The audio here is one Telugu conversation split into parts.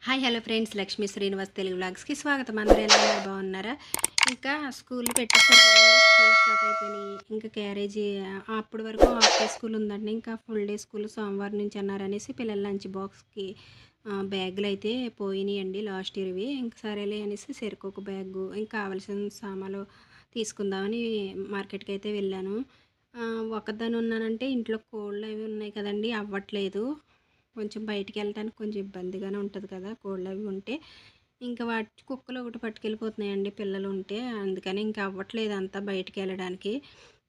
Hi hello friends, Lakshmi Srinivas Telugu వ్లాగ్స్కి స్వాగతం. అందరూ ఎలా ఉన్నారు, బాగున్నారా? ఇంకా స్కూల్ పెట్టేసారు కదండి, స్కూల్ స్టార్ట్ అయిపోయినాయి. ఇంకా క్యారేజీ అప్పటి వరకు హాఫ్ డే స్కూల్ ఉందండి. ఇంకా ఫుల్ డే స్కూల్ సోమవారం నుంచి అన్నారనేసి పిల్లల లంచ్ బాక్స్కి బ్యాగులు అయితే పోయినాయండి లాస్ట్ ఇయర్వి. ఇంకా సరేలే అనేసి సరికొక బ్యాగు ఇంకా కావాల్సిన సామాన్లు తీసుకుందామని మార్కెట్కి అయితే వెళ్ళాను. ఒక్కదాన్ని ఉన్నానంటే ఇంట్లో కోళ్ళు అవి ఉన్నాయి కదండి, అవ్వట్లేదు. కొంచెం బయటికి వెళ్ళటానికి కొంచెం ఇబ్బందిగానే ఉంటుంది కదా కోళ్ళు అవి ఉంటే. ఇంకా వాటి కుక్కలు ఒకటి పట్టుకెళ్ళిపోతున్నాయండి పిల్లలు ఉంటే, అందుకని ఇంకా అవ్వట్లేదు అంతా బయటికి వెళ్ళడానికి.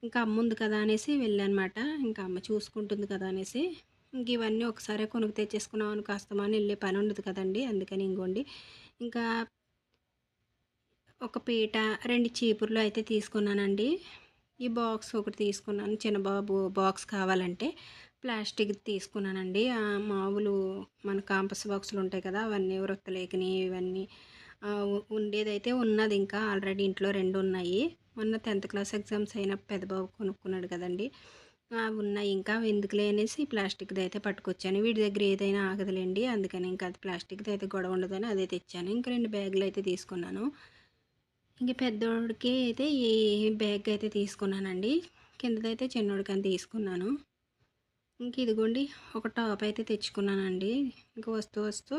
ఇంకా అమ్మ ఉంది కదా అనేసి వెళ్ళానమాట. ఇంకా అమ్మ చూసుకుంటుంది కదా అనేసి ఇంక ఇవన్నీ ఒకసారి కొనుక్కు తెచ్చేసుకున్నామని కాస్తమని వెళ్ళే పని ఉండదు కదండి, అందుకని ఇంకోండి ఇంకా ఒక పీట, 2 చీపుర్లు అయితే తీసుకున్నానండి. ఈ బాక్స్ ఒకటి తీసుకున్నాను, చిన్న బాబు బాక్స్ కావాలంటే ప్లాస్టిక్ తీసుకున్నానండి. మామూలు మన కాంపస్ బాక్సులు ఉంటాయి కదా, అవన్నీ వృత్తలేఖని ఇవన్నీ ఉండేదైతే ఉన్నది. ఇంకా ఆల్రెడీ ఇంట్లో 2 ఉన్నాయి. మొన్న 10th క్లాస్ ఎగ్జామ్స్ అయిన పెద్ద బాబు కొనుక్కున్నాడు కదండి, ఉన్నాయి. ఇంకా ఎందుకులే అనేసి ప్లాస్టిక్ది అయితే పట్టుకొచ్చాను. వీడి దగ్గర ఏదైనా ఆగదులేండి, అందుకని ఇంకా అది ప్లాస్టిక్ది అయితే గొడవ ఉండదని అదే తెచ్చాను. ఇంకా 2 బ్యాగులు అయితే తీసుకున్నాను. ఇంక పెద్దోడికి అయితే ఈ బ్యాగ్ అయితే తీసుకున్నానండి. కిందదైతే చిన్నోడికని తీసుకున్నాను. ఇంక ఇదిగోండి ఒక టాప్ అయితే తెచ్చుకున్నానండి. ఇంక వస్తూ వస్తూ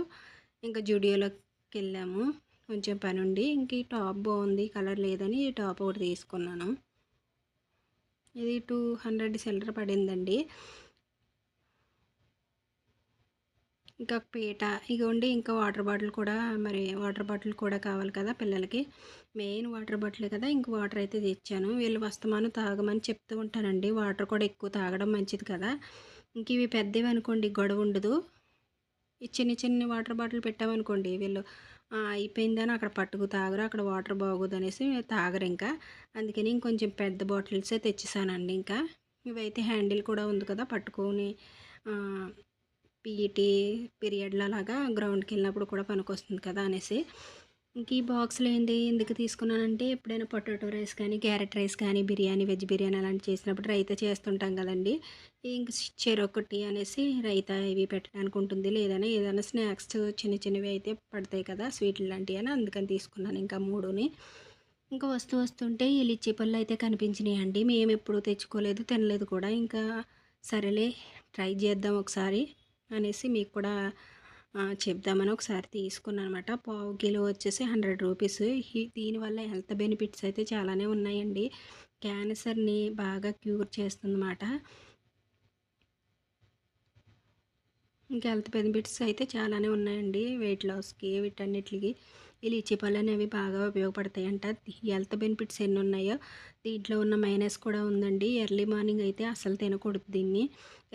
ఇంకా జూడియోలోకెళ్ళాము. కొంచెం పనుండి ఇంక ఈ టాప్ బాగుంది, కలర్ లేదని ఈ టాప్ ఒకటి తీసుకున్నాను. ఇది 200 చిల్లర పడిందండి. ఇంకా పీట ఇగోండి. ఇంకా వాటర్ బాటిల్ కూడా, మరి వాటర్ బాటిల్ కూడా కావాలి కదా పిల్లలకి, మెయిన్ వాటర్ బాటిలే కదా. ఇంక వాటర్ అయితే తెచ్చాను. వీళ్ళు వస్తమాను తాగమని చెప్తూ ఉంటానండి, వాటర్ కూడా ఎక్కువ తాగడం మంచిది కదా. ఇంక ఇవి పెద్దవి అనుకోండి గొడవ ఉండదు. ఈ చిన్న చిన్న వాటర్ బాటిల్ పెట్టామనుకోండి వీళ్ళు అయిపోయిందని అక్కడ పట్టుకు తాగరు, అక్కడ వాటర్ బాగోదు అనేసి తాగరు. ఇంకా అందుకని ఇంకొంచెం పెద్ద బాటిల్సే తెచ్చేసానండి. ఇంకా ఇవైతే హ్యాండిల్ కూడా ఉంది కదా, పట్టుకొని పీఈటీ పీరియడ్లో అలాగా గ్రౌండ్కి వెళ్ళినప్పుడు కూడా పనికొస్తుంది కదా అనేసి ఇంక ఈ బాక్స్లో ఏంటి ఎందుకు తీసుకున్నానంటే, ఎప్పుడైనా పొటాటో రైస్ కానీ, క్యారెట్ రైస్ కానీ, బిర్యానీ, వెజ్ బిర్యానీ అలాంటివి చేసినప్పుడు రైతా చేస్తుంటాం కదండి. ఇంక చెరొకటి అనేసి రైతా ఇవి పెట్టడానికి ఉంటుంది. లేదని ఏదైనా స్నాక్స్ చిన్న చిన్నవి అయితే పడతాయి కదా, స్వీట్లు లాంటివి అని అందుకని తీసుకున్నాను ఇంకా మూడుని. ఇంకా వస్తుంటే ఈ లిచ్చి పళ్ళు అయితే కనిపించినాయండి. మేము ఎప్పుడు తెచ్చుకోలేదు, తినలేదు కూడా. ఇంకా సరేలే ట్రై చేద్దాం ఒకసారి అనేసి మీకు కూడా చెప్దామని ఒకసారి తీసుకున్నాను అనమాట. పావు కిలో వచ్చేసి 100 రూపీస్. దీనివల్ల హెల్త్ బెనిఫిట్స్ అయితే చాలానే ఉన్నాయండి. క్యాన్సర్ని బాగా క్యూర్ చేస్తుందన్నమాట. ఇంకా హెల్త్ బెనిఫిట్స్ అయితే చాలానే ఉన్నాయండి, వెయిట్ లాస్కి వీటన్నిటికి ఈ లీచీ పళ్ళు అనేవి బాగా ఉపయోగపడతాయంట. హెల్త్ బెనిఫిట్స్ ఎన్ని ఉన్నాయో దీంట్లో ఉన్న మైనస్ కూడా ఉందండి. ఎర్లీ మార్నింగ్ అయితే అస్సలు తినకూడదు దీన్ని.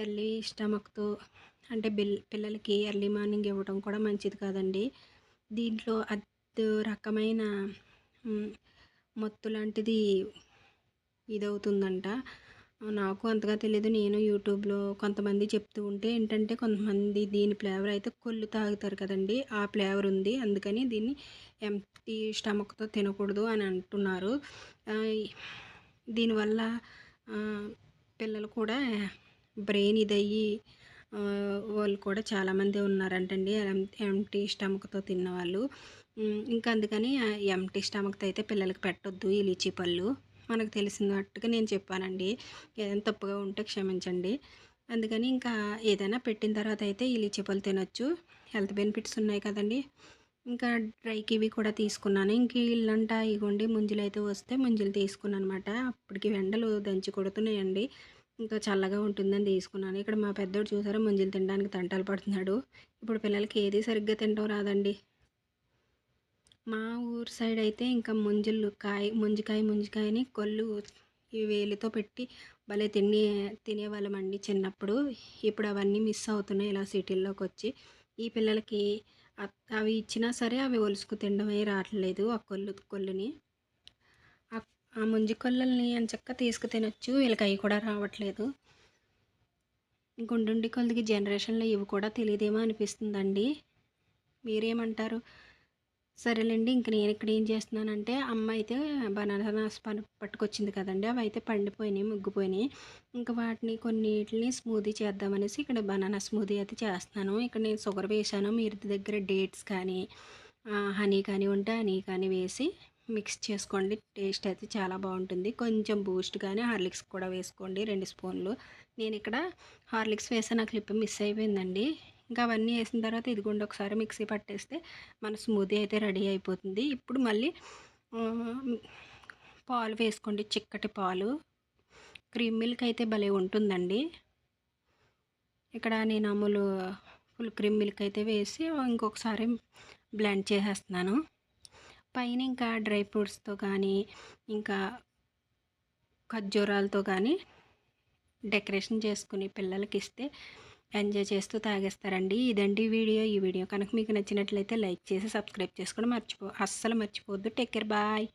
ఎర్లీ స్టమక్తో అంటే పిల్లలకి ఎర్లీ మార్నింగ్ ఇవ్వడం కూడా మంచిది కాదండి. దీంట్లో అదో రకమైన మత్తు లాంటిది ఇదవుతుందంట. నాకు అంతగా తెలీదు. నేను యూట్యూబ్లో కొంతమంది చెప్తూ ఉంటే ఏంటంటే, కొంతమంది దీని ఫ్లేవర్ అయితే కొల్లు తాగుతారు కదండి, ఆ ఫ్లేవర్ ఉంది, అందుకని దీన్ని ఎంప్టీ స్టమక్తో తినకూడదు అని అంటున్నారు. దీనివల్ల పిల్లలు కూడా బ్రెయిన్ ఇదయ్యి వాళ్ళు కూడా చాలామంది ఉన్నారంటండి, ఎంప్టీ స్టమక్తో తిన్నవాళ్ళు. ఇంకా అందుకని ఎంప్టీ స్టమక్తో అయితే పిల్లలకి పెట్టొద్దు ఈ లీచీ పళ్ళు. మనకు తెలిసినట్టుగా నేను చెప్పానండి, ఏదైనా తప్పుగా ఉంటే క్షమించండి. అందుకని ఇంకా ఏదైనా పెట్టిన తర్వాత అయితే ఈ లీచీ పళ్ళు తినొచ్చు, హెల్త్ బెనిఫిట్స్ ఉన్నాయి కదండి. ఇంకా డ్రై కివి కూడా తీసుకున్నాను. ఇంక ఇల్లంటా ఇగోండి ముంజులు అయితే వస్తే ముంజులు తీసుకున్నాను అనమాట. అప్పటికి ఎండలు దంచి కొడుతున్నాయండి, ఇంకా చల్లగా ఉంటుందని తీసుకున్నాను. ఇక్కడ మా పెద్దోడు చూసారా ముంజులు తినడానికి తంటాలు పడుతున్నాడు. ఇప్పుడు పిల్లలకి ఏది సరిగ్గా తినడం రాదండి. మా ఊరు సైడ్ అయితే ఇంకా ముంజికాయని కొల్లు ఈ వేలితో పెట్టి భలే తినేవాళ్ళమండి చిన్నప్పుడు. ఇప్పుడు అవన్నీ మిస్ అవుతున్నాయి ఇలా సిటీల్లోకి వచ్చి. ఈ పిల్లలకి అవి ఇచ్చినా సరే అవి ఒలుసుకు తినడమే రావట్లేదు, ఆ కొల్లుని. ఆ ముంజి కొల్లల్ని ఎంచక్కా తీసుకు తినొచ్చు, వీళ్ళకి అవి కూడా రావట్లేదు. గుండుండి కొద్దిగా జనరేషన్లో ఇవి కూడా తెలియదేమో అనిపిస్తుందండి. మీరేమంటారు? సరేలెండి. ఇంక నేనిక్కడ ఏం చేస్తున్నానంటే, అమ్మ అయితే బనానాస్ పట్టుకొచ్చింది కదండీ! అవైతే పండిపోయినియి, ముగ్గిపోయినియి. ఇంక వాటిని కొన్నిటిని స్మూదీ చేద్దామనేసి ఇక్కడ బనానా స్మూదీ అయితే చేస్తున్నాను. ఇక్కడ నేను షుగర్ వేశాను. మీరు దగ్గర డేట్స్ కానీ, హనీ కానీ ఉంటే హనీ కానీ వేసి మిక్స్ చేసుకోండి. టేస్ట్ అయితే చాలా బావుంటుంది. కొంచెం బూస్ట్ కానీ, హార్లిక్స్ కూడా వేసుకోండి 2 స్పూన్లు. నేనిక్కడ హార్లిక్స్ వేసాను. ఆ క్లిప్ మిస్ అయిపోయిందండి. ఇంకా అవన్నీ వేసిన తర్వాత ఇదిగోండి ఒకసారి మిక్సీ పట్టేస్తే మన స్మూదీ అయితే రెడీ అయిపోతుంది. ఇప్పుడు మళ్ళీ ఆహ్, పాలు వేసుకోండి. చిక్కటి పాలు. క్రీమ్ మిల్క్ అయితే భలే ఉంటుందండి. ఇక్కడ నేను అమూల్ ఫుల్ క్రీమ్ మిల్క్ అయితే వేసి ఇంకొకసారి బ్లెండ్ చేసేస్తున్నాను. పైన ఇంకా డ్రై ఫ్రూట్స్‌తో కానీ, ఇంకా ఖర్జూరాలతో కానీ డెకరేషన్ చేసుకొని పిల్లలకిస్తే ఎంజాయ్ చేస్తూ తాగేస్తారండి. ఇదండి వీడియో. ఈ వీడియో కనుక మీకు నచ్చినట్లయితే లైక్ చేసి సబ్స్క్రైబ్ చేసుకోవడం అస్సలు మర్చిపోవద్దు. Take care. బాయ్.